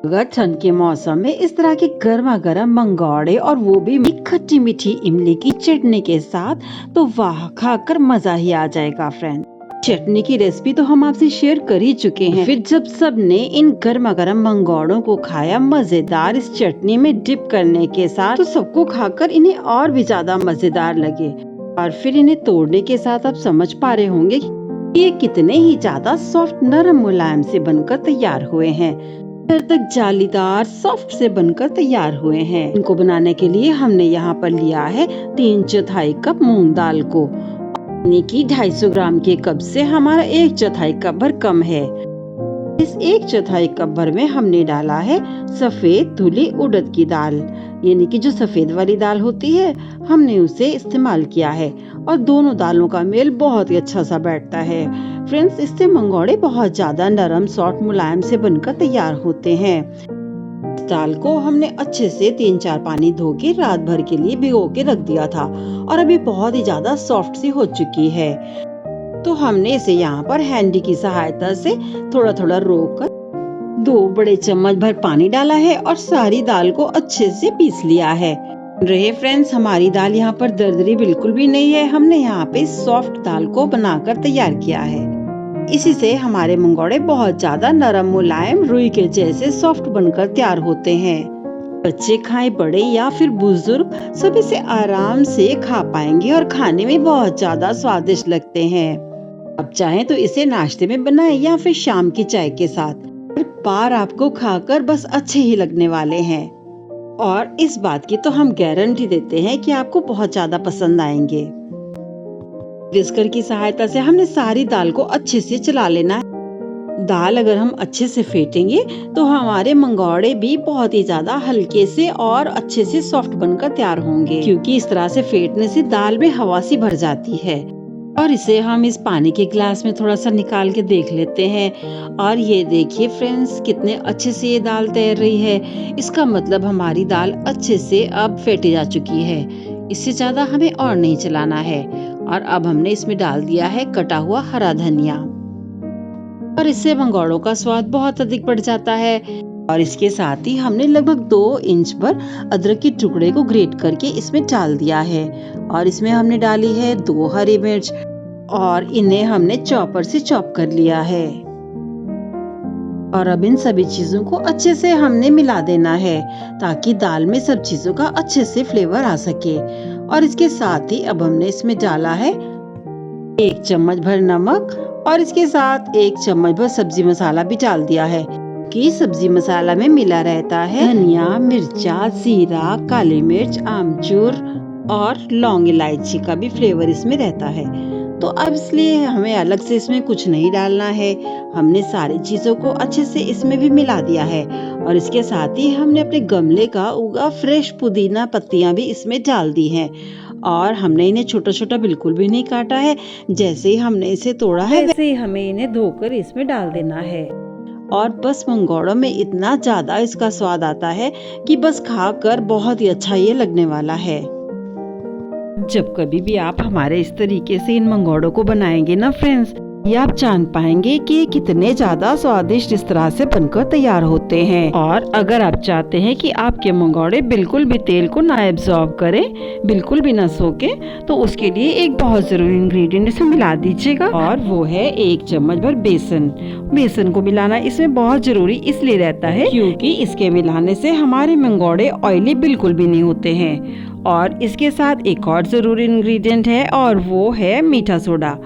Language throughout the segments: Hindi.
अगर ठंड के मौसम में इस तरह के गर्मा गर्म मंगोड़े और वो भी खट्टी मीठी इमली की चटनी के साथ, तो वाह, खाकर मजा ही आ जाएगा फ्रेंड। चटनी की रेसिपी तो हम आपसे शेयर कर ही चुके हैं। फिर जब सबने इन गर्मा गर्म मंगोड़ों को खाया मजेदार इस चटनी में डिप करने के साथ, तो सबको खाकर इन्हें और भी ज्यादा मजेदार लगे। और फिर इन्हें तोड़ने के साथ आप समझ पा रहे होंगे कि ये कितने ही ज्यादा सॉफ्ट, नरम, मुलायम से बनकर तैयार हुए हैं। तक जालीदार सॉफ्ट से बनकर तैयार हुए हैं। इनको बनाने के लिए हमने यहाँ पर लिया है 3/4 कप मूंग दाल को, यानी कि 250 ग्राम के कप से हमारा 1/4 कप भर कम है। इस 1/4 कप भर में हमने डाला है सफेद धुली उड़द की दाल, यानी कि जो सफेद वाली दाल होती है, हमने उसे इस्तेमाल किया है। और दोनों दालों का मेल बहुत ही अच्छा सा बैठता है फ्रेंड्स। इससे मंगोड़े बहुत ज्यादा नरम, सॉफ्ट, मुलायम से बनकर तैयार होते हैं। इस दाल को हमने अच्छे से 3-4 पानी धो के रात भर के लिए भिगो के रख दिया था, और अभी बहुत ही ज्यादा सॉफ्ट सी हो चुकी है। तो हमने इसे यहाँ पर हैंडी की सहायता से थोड़ा थोड़ा रोककर 2 बड़े चम्मच भर पानी डाला है और सारी दाल को अच्छे से पीस लिया है। रहे फ्रेंड्स, हमारी दाल यहाँ पर दरदरी बिल्कुल भी नहीं है। हमने यहाँ पे सॉफ्ट दाल को बनाकर तैयार किया है। इसी से हमारे मंगोड़े बहुत ज्यादा नरम, मुलायम, रुई के जैसे सॉफ्ट बनकर तैयार होते हैं। बच्चे खाएं, बड़े या फिर बुजुर्ग, सभी इसे आराम से खा पाएंगे और खाने में बहुत ज्यादा स्वादिष्ट लगते हैं। आप चाहें तो इसे नाश्ते में बनाएं या फिर शाम की चाय के साथ। हर बार आपको खाकर बस अच्छे ही लगने वाले हैं, और इस बात की तो हम गारंटी देते हैं कि आपको बहुत ज्यादा पसंद आएंगे। विस्कर की सहायता से हमने सारी दाल को अच्छे से चला लेना है। दाल अगर हम अच्छे से फेंटेंगे तो हमारे मंगोड़े भी बहुत ही ज्यादा हल्के से और अच्छे से सॉफ्ट बनकर तैयार होंगे, क्योंकि इस तरह से फेंटने से दाल में हवा सी भर जाती है। और इसे हम इस पानी के गिलास में थोड़ा सा निकाल के देख लेते हैं, और ये देखिए फ्रेंड्स, कितने अच्छे से ये दाल तैर रही है। इसका मतलब हमारी दाल अच्छे से अब फेंटी जा चुकी है। इससे ज्यादा हमें और नहीं चलाना है। और अब हमने इसमें डाल दिया है कटा हुआ हरा धनिया, और इससे मंगोड़ों का स्वाद बहुत अधिक बढ़ जाता है। और इसके साथ ही हमने लगभग 2 इंच पर अदरक के टुकड़े को ग्रेट करके इसमें डाल दिया है। और इसमें हमने डाली है 2 हरी मिर्च, और इन्हें हमने चॉपर से चॉप कर लिया है। और अब इन सभी चीजों को अच्छे से हमने मिला देना है, ताकि दाल में सब चीजों का अच्छे से फ्लेवर आ सके। और इसके साथ ही अब हमने इसमें डाला है 1 चम्मच भर नमक, और इसके साथ 1 चम्मच भर सब्जी मसाला भी डाल दिया है, कि सब्जी मसाला में मिला रहता है धनिया, मिर्चा, जीरा, काली मिर्च, आमचूर और लौंग इलायची का भी फ्लेवर इसमें रहता है। तो अब इसलिए हमें अलग से इसमें कुछ नहीं डालना है। हमने सारी चीजों को अच्छे से इसमें भी मिला दिया है। और इसके साथ ही हमने अपने गमले का उगा फ्रेश पुदीना पत्तियां भी इसमें डाल दी हैं। और हमने इन्हें छोटा छोटा बिल्कुल भी नहीं काटा है। जैसे ही हमने इसे तोड़ा है, वैसे ही हमें इन्हें धोकर इसमें डाल देना है। और बस मंगोड़ों में इतना ज्यादा इसका स्वाद आता है कि बस खाकर बहुत ही अच्छा ये लगने वाला है। जब कभी भी आप हमारे इस तरीके से इन मंगोड़ों को बनाएंगे ना फ्रेंड्स, ये आप जान पाएंगे कि ये कितने ज्यादा स्वादिष्ट इस तरह से बनकर तैयार होते हैं। और अगर आप चाहते हैं कि आपके मंगोड़े बिल्कुल भी तेल को ना एब्जॉर्ब करें, बिल्कुल भी ना सोके, तो उसके लिए एक बहुत जरूरी इंग्रेडिएंट इसमें मिला दीजिएगा, और वो है 1 चम्मच भर बेसन। बेसन को मिलाना इसमें बहुत जरूरी इसलिए रहता है क्योंकि इसके मिलाने से हमारे मंगोड़े ऑयली बिल्कुल भी नहीं होते हैं। और इसके साथ एक और जरूरी इंग्रेडिएंट है, और वो है मीठा सोडा।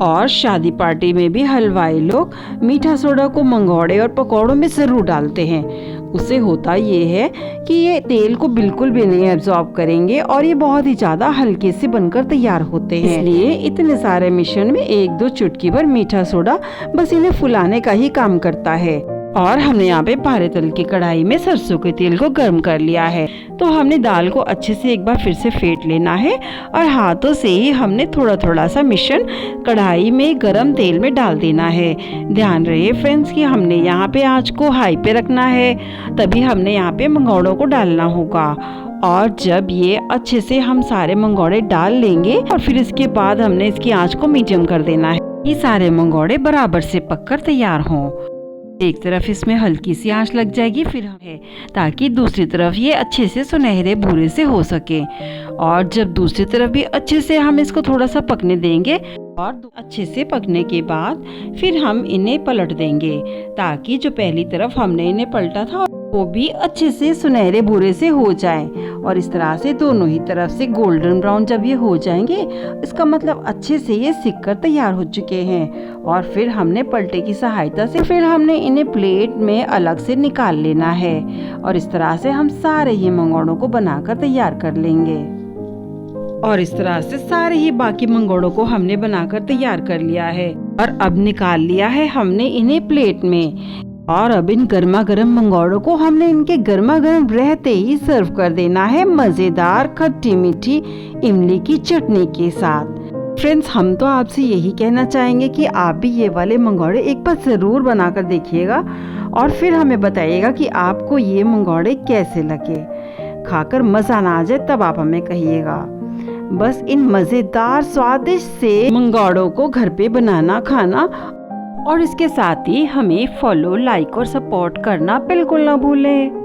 और शादी पार्टी में भी हलवाई लोग मीठा सोडा को मंगोड़े और पकौड़ों में जरूर डालते हैं। उससे होता ये है कि ये तेल को बिल्कुल भी नहीं एब्जॉर्ब करेंगे, और ये बहुत ही ज्यादा हल्के से बनकर तैयार होते हैं। इसलिए इतने सारे मिश्रण में 1-2 चुटकी भर मीठा सोडा बस इन्हें फुलाने का ही काम करता है। और हमने यहाँ पे पारे तल की कढ़ाई में सरसों के तेल को गर्म कर लिया है। तो हमने दाल को अच्छे से एक बार फिर से फेंट लेना है, और हाथों से ही हमने थोड़ा थोड़ा सा मिश्रण कढ़ाई में गरम तेल में डाल देना है। ध्यान रहे फ्रेंड्स कि हमने यहाँ पे आंच को हाई पे रखना है, तभी हमने यहाँ पे मंगोड़ों को डालना होगा। और जब ये अच्छे से हम सारे मंगोड़े डाल लेंगे, और फिर इसके बाद हमने इसकी आंच को मीडियम कर देना है, ये सारे मंगोड़े बराबर से पककर तैयार हों। एक तरफ इसमें हल्की सी आंच लग जाएगी, फिर है ताकि दूसरी तरफ ये अच्छे से सुनहरे भूरे से हो सके। और जब दूसरी तरफ भी अच्छे से हम इसको थोड़ा सा पकने देंगे और अच्छे से पकने के बाद फिर हम इन्हें पलट देंगे ताकि जो पहली तरफ हमने इन्हें पलटा था वो भी अच्छे से सुनहरे भूरे से हो जाए। और इस तरह से दोनों ही तरफ से गोल्डन ब्राउन जब ये हो जाएंगे, इसका मतलब अच्छे से ये सिक कर तैयार हो चुके हैं। और फिर हमने पलटे की सहायता से फिर हमने इन्हें प्लेट में अलग से निकाल लेना है। और इस तरह से हम सारे ही मंगोड़ों को बनाकर तैयार कर लेंगे। और इस तरह से सारे ही बाकी मंगोड़ों को हमने बनाकर तैयार कर लिया है और अब निकाल लिया है हमने इन्हें प्लेट में। और अब इन गर्मा गर्म मंगोड़ों को हमने इनके गर्मा गर्म रहते ही सर्व कर देना है मजेदार खट्टी मीठी इमली की चटनी के साथ। फ्रेंड्स, हम तो आपसे यही कहना चाहेंगे कि आप भी ये वाले मंगोड़े एक बार जरूर बनाकर देखिएगा और फिर हमें बताइएगा कि आपको ये मंगोड़े कैसे लगे। खाकर मजा ना आ जाए तब आप हमें कहिएगा। बस इन मजेदार स्वादिष्ट से मंगोड़ों को घर पे बनाना खाना और इसके साथ ही हमें फॉलो, लाइक और सपोर्ट करना बिल्कुल ना भूलें।